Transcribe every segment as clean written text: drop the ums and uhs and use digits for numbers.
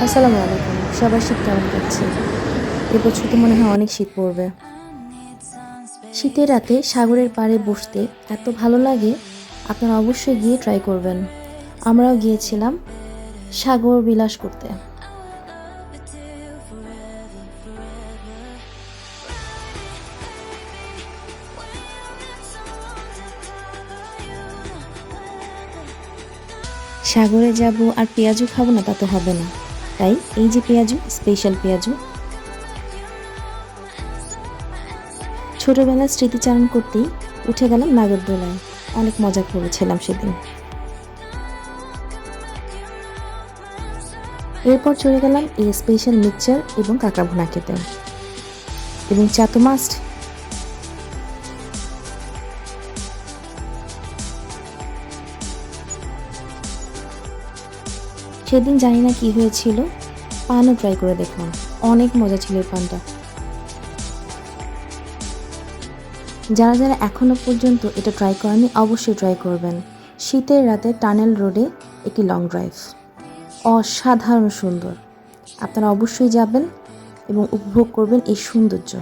আসসালামু আলাইকুম। সবার শীত কেমন কাটছে? এবছর তো মনে হয় অনেক শীত পড়বে। শীতের রাতে সাগরের পাড়ে বসতে এত ভালো লাগে, আপনারা অবশ্যই গিয়ে ট্রাই করবেন। আমরাও গিয়েছিলাম সাগর বিলাস করতে। সাগরে যাব আর পেঁয়াজু খাবো না তা তো হবে না, তাই এই যে পেঁয়াজু, স্পেশাল পেঁয়াজু। ছোটবেলার স্মৃতিচারণ করতেই উঠে গেলাম নাগরদোলায়। অনেক মজা করেছিলাম সেদিন। এরপর চলে গেলাম এই স্পেশাল মিক্সচার এবং কাঁকড়া ভুনা খেতে, এবং চা তো মাস্ট। সেদিন জানি না কি হয়েছিল, পানও ট্রাই করে দেখলাম, অনেক মজা ছিল এই পানটা। যারা যারা এখনও পর্যন্ত এটা ট্রাই করেনি অবশ্যই ট্রাই করবেন। শীতের রাতে টানেল রোডে একটি লং ড্রাইভ, অসাধারণ সুন্দর। আপনারা অবশ্যই যাবেন এবং উপভোগ করবেন এই সৌন্দর্য।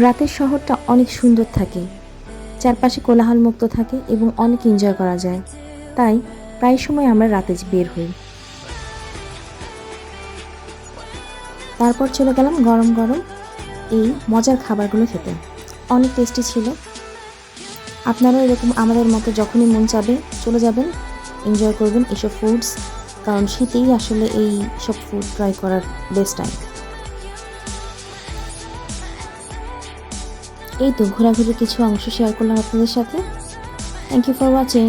রাতের শহরটা অনেক সুন্দর থাকে, চারপাশে কোলাহল মুক্ত থাকে এবং অনেক এনজয় করা যায়। তাই প্রায় সময় আমরা রাতে বের হই। তারপর চলে গেলাম গরম গরম এই মজার খাবারগুলো খেতে, অনেক টেস্টি ছিল। আপনারাও এরকম আমাদের মতো যখনই মন চাবে চলে যাবেন, এনজয় করবেন এসব ফুডস, কারণ শীতেই আসলে এই সব ফুড ট্রাই করার বেস্ট টাইম। এই তো ঘোরাঘুরির কিছু অংশ শেয়ার করলাম আপনাদের সাথে। Thank you for watching.